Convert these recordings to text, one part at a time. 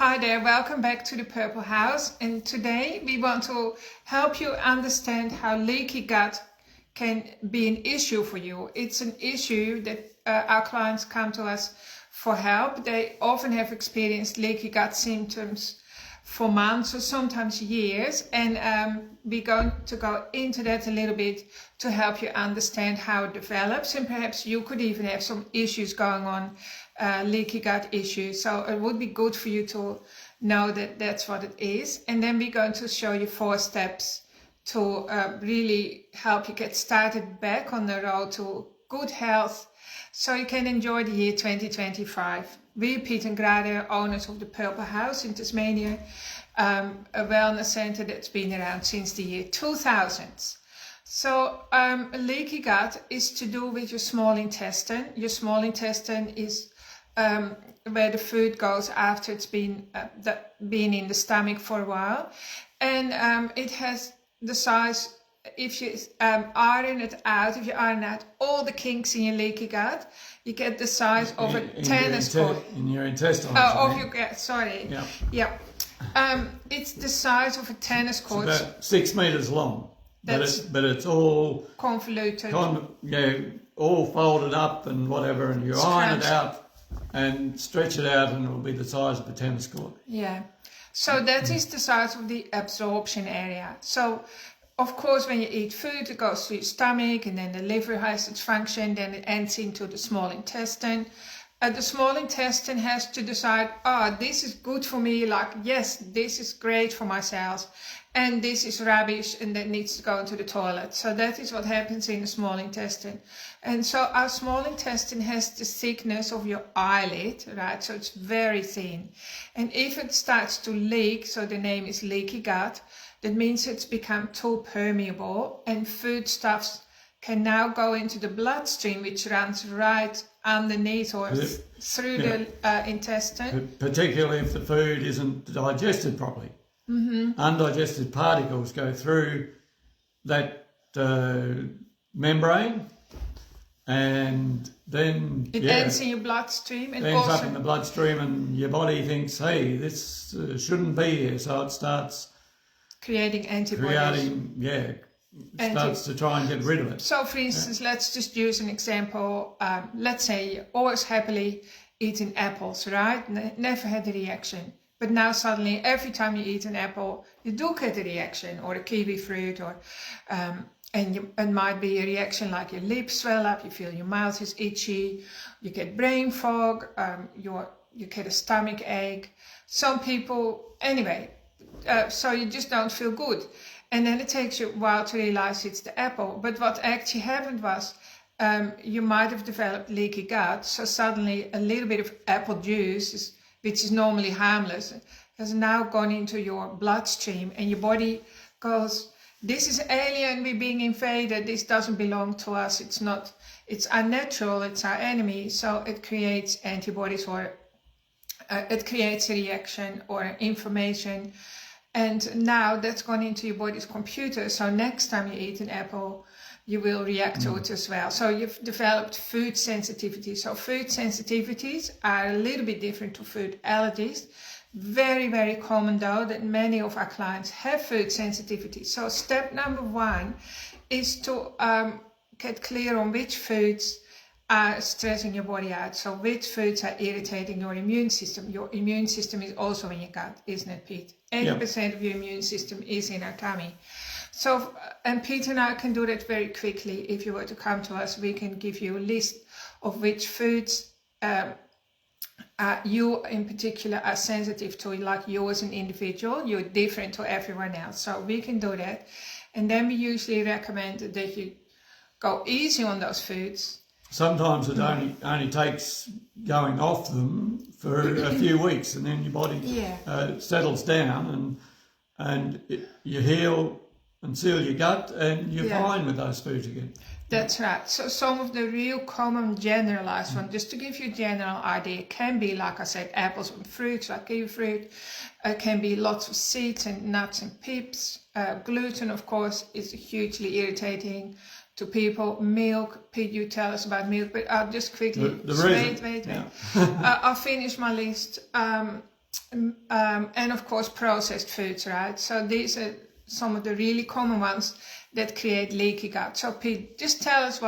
Hi there, welcome back to the Purple House, and today we want to help you understand how leaky gut can be an issue for you. It's an issue that our clients come to us for help. They often have experienced leaky gut symptoms for months or sometimes years, and we're going to go into that a little bit to help you understand how it develops, and perhaps you could even have some issues going on, leaky gut issues. So it would be good for you to know that that's what it is. And then we're going to show you 4 steps to really help you get started back on the road to good health so you can enjoy the year 2025. We're Piet and Grade, owners of the Purple House in Tasmania, a wellness center that's been around since the year 2000. So leaky gut is to do with your small intestine. Your small intestine is where the food goes after it's been in the stomach for a while, and it has the size. If you iron it out, all the kinks in your leaky gut, you get the size of a tennis court. In your intestine. Oh, of your gut. Sorry. Yeah. It's the size of a tennis court. It's about 6 meters long. But it's all convoluted. All folded up and whatever, and you iron it out and stretch it out, and it will be the size of a tennis court. Yeah. So that is the size of the absorption area. So, of course, when you eat food, it goes through your stomach, and then the liver has its function, then it ends into the small intestine. The small intestine has to decide, this is good for me, like, yes, this is great for my cells, and this is rubbish, and that needs to go into the toilet. So that is what happens in the small intestine. And so our small intestine has the thickness of your eyelid, right? So it's very thin. And if it starts to leak, so the name is leaky gut, that means it's become too permeable, and foodstuffs can now go into the bloodstream, which runs right underneath or through the intestine. Particularly if the food isn't digested properly. Mm-hmm. Undigested particles go through that membrane, and then it ends in your bloodstream. And ends up in the bloodstream, and your body thinks, hey, this shouldn't be here. So it starts creating antibodies. Starts to try and get rid of it. So, for instance, let's just use an example. Let's say you always happily eating apples, right? Never had a reaction. But now suddenly, every time you eat an apple, you do get a reaction, or a kiwi fruit, or it might be a reaction like your lips swell up, you feel your mouth is itchy, you get brain fog, you get a stomach ache. Some people, anyway, so you just don't feel good. And then it takes you a while to realize it's the apple. But what actually happened was you might have developed leaky gut. So suddenly a little bit of apple juice, which is normally harmless, has now gone into your bloodstream. And your body goes, this is alien, we're being invaded. This doesn't belong to us. It's unnatural. It's our enemy. So it creates antibodies, or it creates a reaction or inflammation. And now that's gone into your body's computer. So next time you eat an apple, you will react to it as well. So you've developed food sensitivity. So food sensitivities are a little bit different to food allergies. Very, very common though that many of our clients have food sensitivity. So step number 1 is to get clear on which foods are stressing your body out. So which foods are irritating your immune system? Your immune system is also in your gut, isn't it, Pete? 80% of your immune system is in our tummy. So, and Pete and I can do that very quickly. If you were to come to us, we can give you a list of which foods you in particular are sensitive to, like you as an individual. You're different to everyone else. So we can do that. And then we usually recommend that you go easy on those foods. Sometimes it only takes going off them for a few weeks, and then your body settles down, and you heal and seal your gut, and you're fine with those foods again. That's right. So some of the real common generalized ones, just to give you a general idea, can be, like I said, apples and fruits, like kiwi fruit. It can be lots of seeds and nuts and pips. Gluten, of course, is hugely irritating to people. Milk, Pete, you tell us about milk, but I'll just quickly, wait. I'll finish my list. and of course processed foods, right? So these are some of the really common ones that create leaky gut. So Pete, just tell us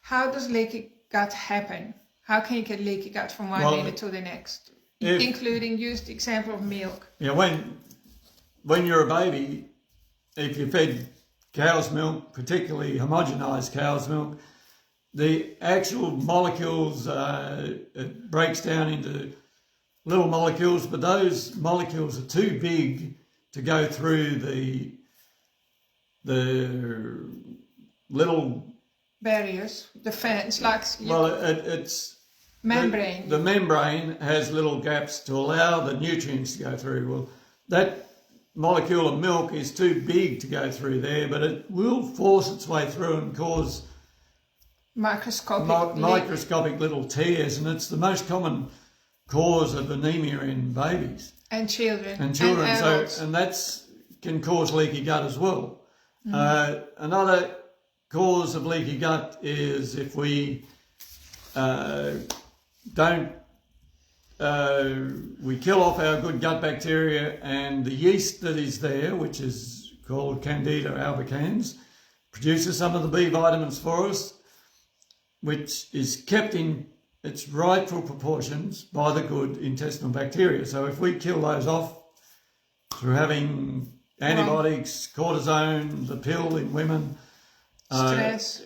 how does leaky gut happen? How can you get leaky gut from one minute to the next? Including, use the example of milk. Yeah, when you're a baby, if you're fed cow's milk, particularly homogenised cow's milk, the actual molecules, it breaks down into little molecules, but those molecules are too big to go through the little barriers, the fence, like it's membrane. The membrane has little gaps to allow the nutrients to go through. Well, that molecule of milk is too big to go through there, but it will force its way through and cause microscopic little tears, and it's the most common cause of anemia in babies and children. And that's can cause leaky gut as well. Another cause of leaky gut is if we we kill off our good gut bacteria, and the yeast that is there, which is called Candida albicans, produces some of the B vitamins for us, which is kept in its rightful proportions by the good intestinal bacteria. So if we kill those off through having antibiotics, cortisone, the pill in women, stress,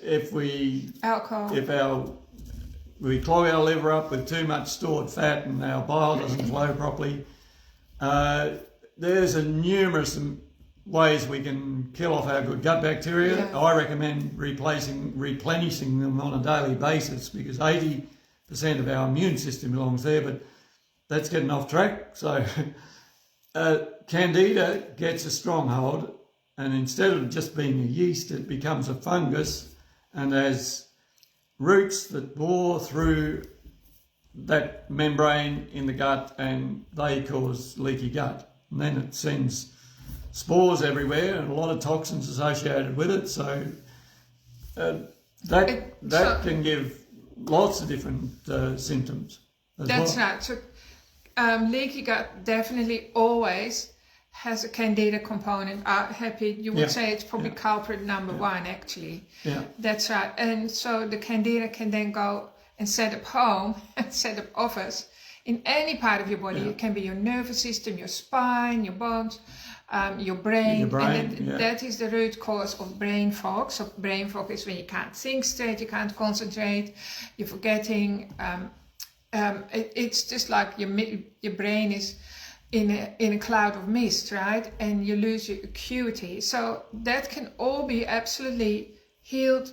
alcohol, we clog our liver up with too much stored fat and our bile doesn't flow properly. There's numerous ways we can kill off our good gut bacteria. Yeah. I recommend replenishing them on a daily basis, because 80% of our immune system belongs there, but that's getting off track. So Candida gets a stronghold, and instead of just being a yeast, it becomes a fungus and has roots that bore through that membrane in the gut, and they cause leaky gut. And then it sends spores everywhere and a lot of toxins associated with it. So that can give lots of different symptoms as well. That's right. So leaky gut definitely always has a Candida component. You would say it's probably culprit number one, actually. Yeah. That's right. And so the Candida can then go and set up home and set up office in any part of your body. It can be your nervous system, your spine, your bones, your brain. That is the root cause of brain fog. So brain fog is when you can't think straight, you can't concentrate, you're forgetting. It's just like your brain is in a cloud of mist, right? And you lose your acuity. So that can all be absolutely healed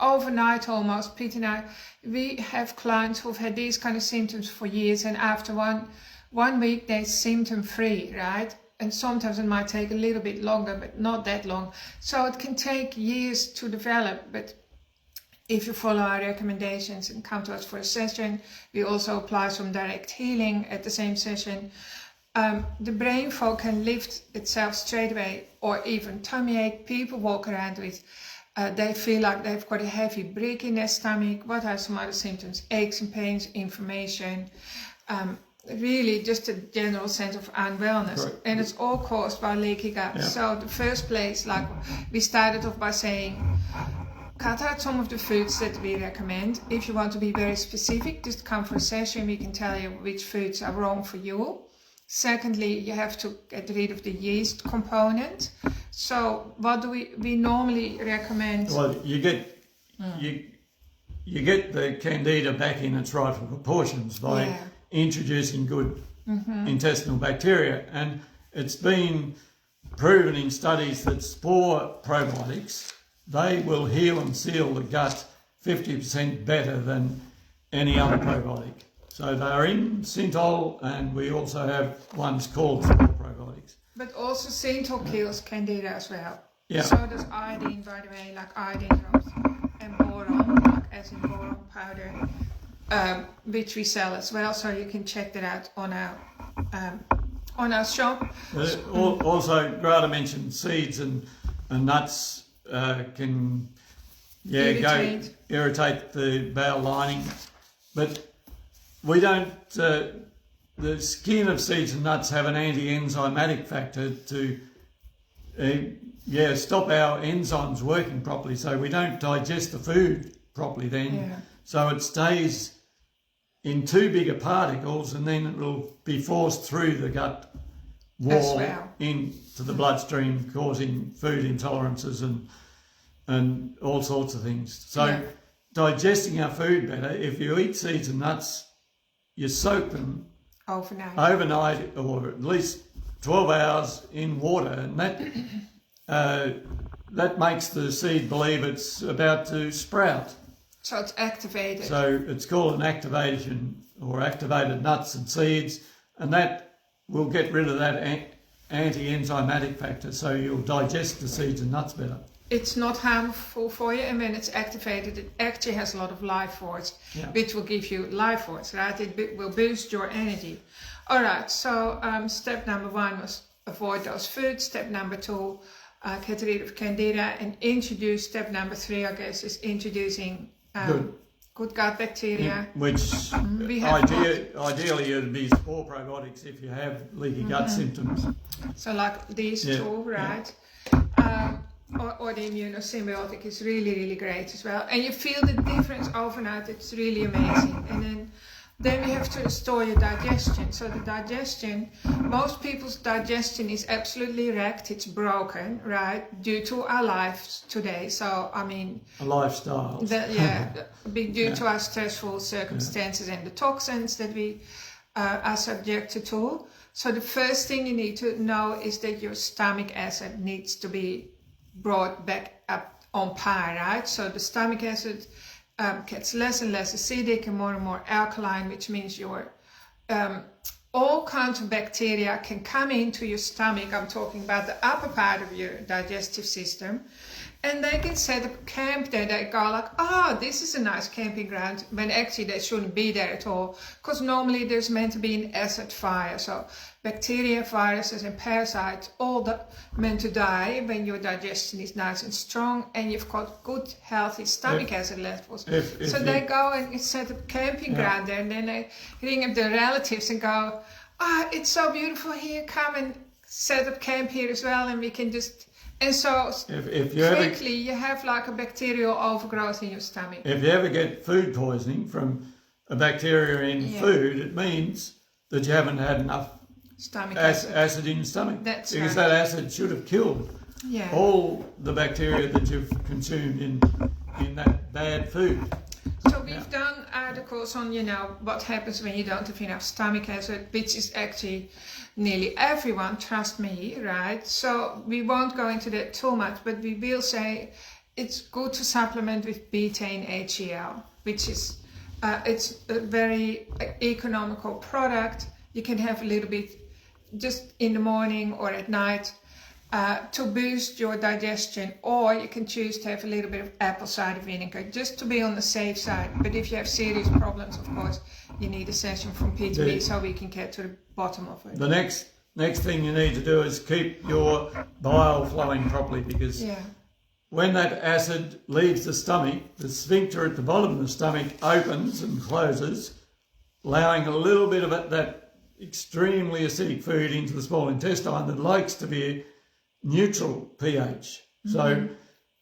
overnight almost. Pete and I, we have clients who've had these kind of symptoms for years, and after one week they're symptom free, right? And sometimes it might take a little bit longer, but not that long. So it can take years to develop, but if you follow our recommendations and come to us for a session, we also apply some direct healing at the same session. The brain fog can lift itself straight away, or even tummy ache. People walk around with, they feel like they've got a heavy brick in their stomach. What are some other symptoms? Aches and pains, inflammation, really just a general sense of unwellness. Right. And it's all caused by leaky gut. Yeah. So the first place, like we started off by saying, cut out some of the foods that we recommend. If you want to be very specific, just come for a session. We can tell you which foods are wrong for you. Secondly, you have to get rid of the yeast component. So what do we normally recommend? Well, you get the Candida back in its rightful proportions by introducing good intestinal bacteria. And it's been proven in studies that spore probiotics, they will heal and seal the gut 50% better than any other probiotic. So they are in Synthol, and we also have ones called spore probiotics. But also Synthol kills Candida as well. Yeah. So does iodine, by the way, like iodine drops, and boron, like acid boron powder, which we sell as well. So you can check that out on our shop. Also, Grada mentioned seeds and nuts can irritate the bowel lining, but we don't the skin of seeds and nuts have an anti-enzymatic factor to stop our enzymes working properly, so we don't digest the food properly then. Yeah. So it stays in too big of particles, and then it will be forced through the gut wall into the bloodstream, causing food intolerances and all sorts of things. So digesting our food better, if you eat seeds and nuts, you soak them overnight or at least 12 hours in water, and that makes the seed believe it's about to sprout. So it's activated. So it's called an activation, or activated nuts and seeds, and that will get rid of that anti-enzymatic factor, so you'll digest the seeds and nuts better. It's not harmful for you, and when it's activated, it actually has a lot of life force, which will give you life force, right? It will boost your energy. All right, so step number 1 was avoid those foods. Step number 2, get rid of candida and introduce. Step number 3, I guess, is introducing good gut bacteria. Which ideally it'd be spore probiotics if you have leaky gut symptoms. So like these two, right? Or the immunosymbiotic is really, really great as well. And you feel the difference overnight. It's really amazing. And then we have to restore your digestion. So the digestion, most people's digestion is absolutely wrecked. It's broken, right, due to our lives today. So, I mean... A lifestyle. Due to our stressful circumstances and the toxins that we are subjected to. So the first thing you need to know is that your stomach acid needs to be brought back up on par, right? So the stomach acid gets less and less acidic and more alkaline, which means your all kinds of bacteria can come into your stomach. I'm talking about the upper part of your digestive system, and they can set up camp there. They go like, this is a nice camping ground, when actually they shouldn't be there at all, because normally there's meant to be an acid fire. So bacteria, viruses and parasites all meant to die when your digestion is nice and strong and you've got good healthy stomach acid levels. So they go and set up camping ground there, and then they ring up their relatives and go, it's so beautiful here, come and set up camp here as well, and we can just... And so you have like a bacterial overgrowth in your stomach. If you ever get food poisoning from a bacteria in food, it means that you haven't had enough stomach acid in your stomach. Because that acid should have killed all the bacteria that you've consumed in that bad food. So we've done articles on, what happens when you don't have enough stomach acid, which is actually nearly everyone, trust me, right? So we won't go into that too much, but we will say it's good to supplement with betaine HCl, which is it's a very economical product. You can have a little bit just in the morning or at night to boost your digestion, or you can choose to have a little bit of apple cider vinegar just to be on the safe side. But if you have serious problems, of course, you need a session from P2B so we can get to the bottom of it. The next thing you need to do is keep your bile flowing properly, because when that acid leaves the stomach, the sphincter at the bottom of the stomach opens and closes, allowing a little bit of that extremely acidic food into the small intestine that likes to be neutral pH. So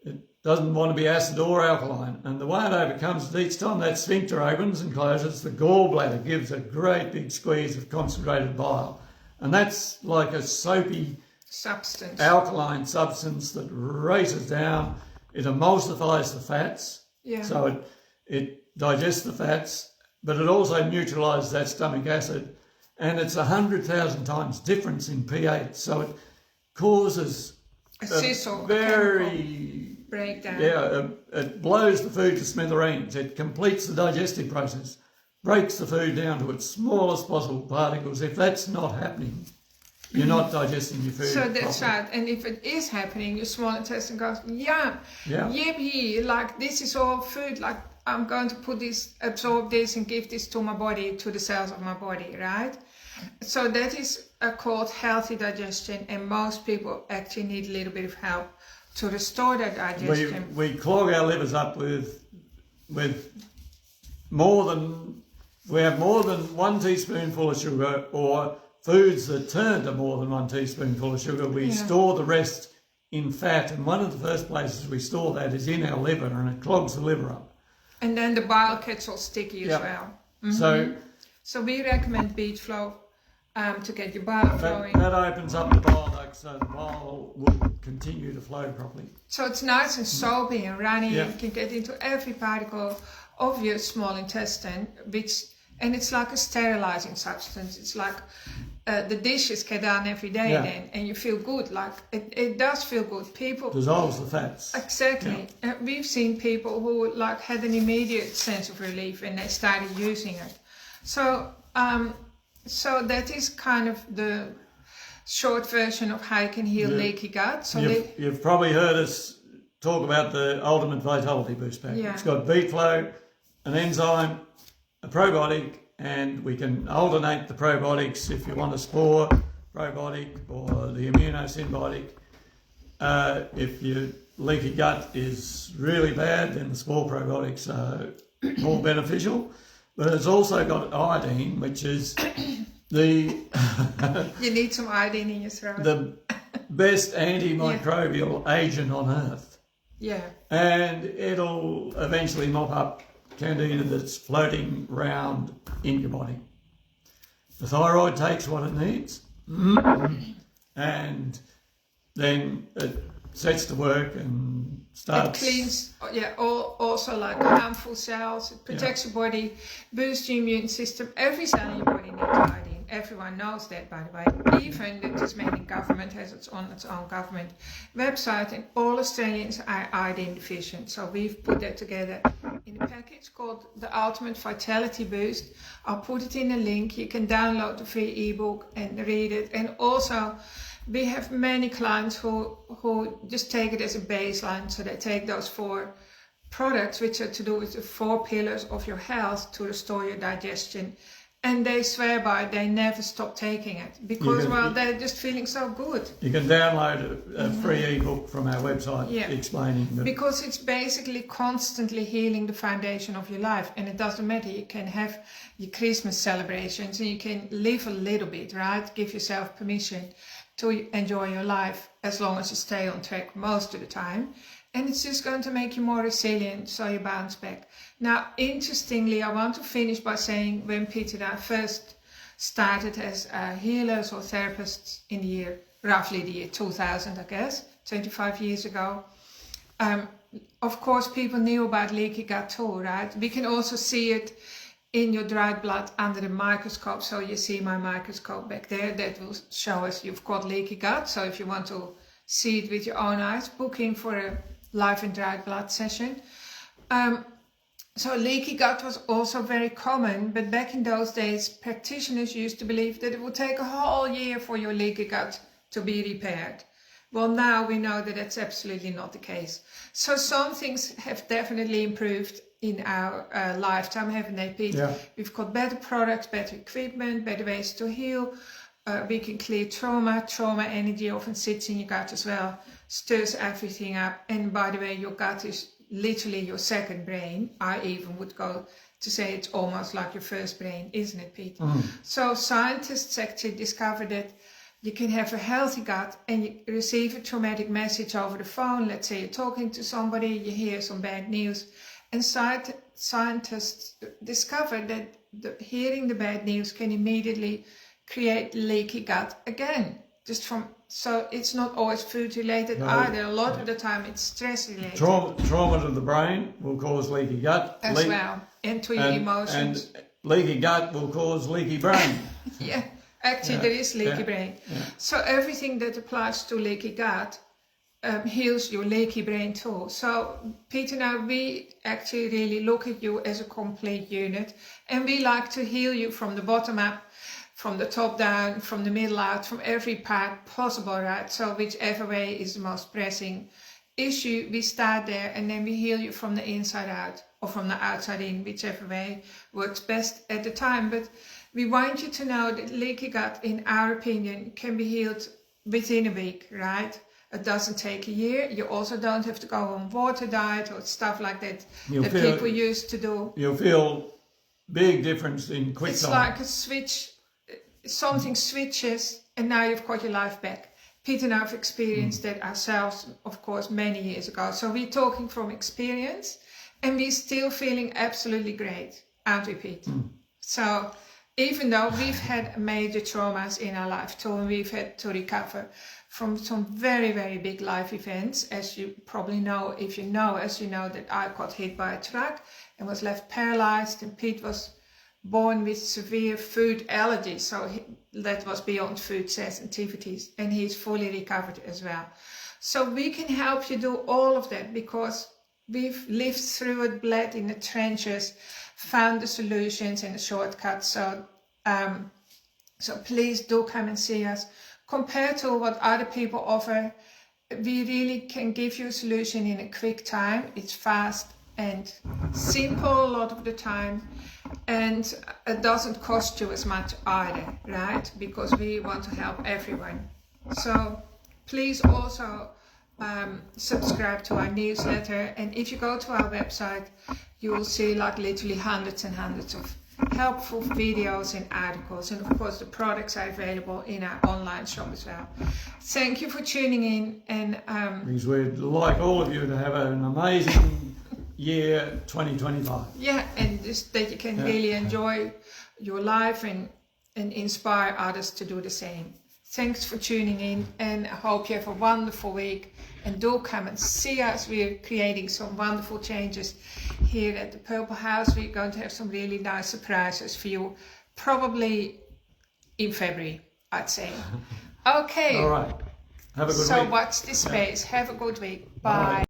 it doesn't want to be acid or alkaline. And the way it overcomes it, each time that sphincter opens and closes, the gallbladder gives a great big squeeze of concentrated bile. And that's like a soapy substance, alkaline substance that races down. It emulsifies the fats, so it digests the fats, but it also neutralises that stomach acid. And it's 100,000 times difference in pH, so it causes a very breakdown. It blows the food to smithereens. It completes the digestive process, breaks the food down to its smallest possible particles. If that's not happening, you're not digesting your food. So that's properly. Right. And if it is happening, your small intestine goes, yippee, like this is all food, like I'm going to absorb this and give this to my body, to the cells of my body, right? So that is called healthy digestion, and most people actually need a little bit of help to restore that digestion. We clog our livers up with more than we have more than 1 teaspoonful of sugar, or foods that turn to more than 1 teaspoonful of sugar, we store the rest in fat. And one of the first places we store that is in our liver, and it clogs the liver up. And then the bile gets all sticky as well. Mm-hmm. So we recommend beet flow to get your bile flowing. That opens up the bile duct so the bile will continue to flow properly. So it's nice and soapy and runny. You can get into every particle of your small intestine, and it's like a sterilizing substance. It's like the dishes get done every day then, and you feel good. Like it does feel good. People dissolves the fats. Exactly. We've seen people who like had an immediate sense of relief when they started using it. So so that is kind of the short version of how you can heal leaky gut. So you've probably heard us talk about the Ultimate Vitality Boost Pack. It's got beet flow, an enzyme, a probiotic, and we can alternate the probiotics if you want a spore probiotic or the immunosymbiotic. If your leaky gut is really bad, then the spore probiotics are more beneficial. But it's also got iodine, which is the... you need some iodine in your throat. The best antimicrobial agent on earth. Yeah. And it'll eventually mop up candida that's floating around in your body. The thyroid takes what it needs and then it sets to work and starts... It cleans, also like harmful cells. It protects your body, boosts your immune system. Every cell in your body needs iodine. Everyone knows that, by the way. Even the Tasmanian government has its own government website, and all Australians are iodine deficient. So we've put that together in a package called the Ultimate Vitality Boost. I'll put it in a link. You can download the free ebook and read it. And also, we have many clients who just take it as a baseline. So they take those 4 products, which are to do with the 4 pillars of your health to restore your digestion. And they swear by it, they never stop taking it because, they're just feeling so good. You can download a free ebook from our website explaining that. Because it's basically constantly healing the foundation of your life. And it doesn't matter, you can have your Christmas celebrations and you can live a little bit, right? Give yourself permission to enjoy your life as long as you stay on track most of the time. And it's just going to make you more resilient, so you bounce back. Now, interestingly, I want to finish by saying when Peter and I first started as healers or therapists in roughly the year 2000, I guess, 25 years ago, of course, people knew about leaky gut too, right? We can also see it in your dried blood under the microscope. So you see my microscope back there that will show us you've got leaky gut. So if you want to see it with your own eyes, book in for a live and dried blood session. So leaky gut was also very common, but back in those days, practitioners used to believe that it would take a whole year for your leaky gut to be repaired. Well, now we know that that's absolutely not the case. So some things have definitely improved in our lifetime, haven't they, Pete? Yeah. We've got better products, better equipment, better ways to heal. We can clear trauma. Trauma energy often sits in your gut as well, stirs everything up. And by the way, your gut is literally your second brain. I even would go to say it's almost like your first brain, isn't it, Pete? So scientists actually discovered that you can have a healthy gut and you receive a traumatic message over the phone. Let's say you're talking to somebody, you hear some bad news. And scientists discovered that hearing the bad news can immediately create leaky gut again. So it's not always food related either. A lot of the time it's stress related. Trauma to the brain will cause leaky gut. As well. And to your emotions. And leaky gut will cause leaky brain. Yeah. Actually, there is leaky brain. Yeah. So everything that applies to leaky gut heals your leaky brain too. So Peter and I, we actually really look at you as a complete unit, and we like to heal you from the bottom up, from the top down, from the middle out, from every part possible, right? So whichever way is the most pressing issue, we start there, and then we heal you from the inside out or from the outside in, whichever way works best at the time. But we want you to know that leaky gut, in our opinion, can be healed within a week, right? It doesn't take a year. You also don't have to go on water diet or stuff like that people used to do. You'll feel big difference in quick It's time. like a switch, something switches and now you've got your life back. Pete and I have experienced that ourselves, of course, many years ago. So we're talking from experience and we're still feeling absolutely great, aren't we, Pete? So even though we've had major traumas in our life too, and we've had to recover from some very, very big life events, as you probably know, if you know us, you know that I got hit by a truck and was left paralyzed, and Pete was born with severe food allergies, so that was beyond food sensitivities, and he's fully recovered as well. So we can help you do all of that because we've lived through it, bled in the trenches, found the solutions and the shortcuts. So please do come and see us. Compared to what other people offer, we really can give you a solution in a quick time. It's fast and simple a lot of the time, and it doesn't cost you as much either, right? Because we want to help everyone. So please also subscribe to our newsletter, and if you go to our website, you will see like literally hundreds and hundreds of helpful videos and articles, and of course the products are available in our online shop as well. Thank you for tuning in, and because we'd like all of you to have an amazing year 2025. Yeah, and just that you can really enjoy your life and inspire others to do the same. Thanks for tuning in, and I hope you have a wonderful week, and do come and see us. We're creating some wonderful changes here at the Purple House. We're going to have some really nice surprises for you, probably in February, I'd say. Okay. All right. Have a good week. So watch this space. Have a good week. Bye.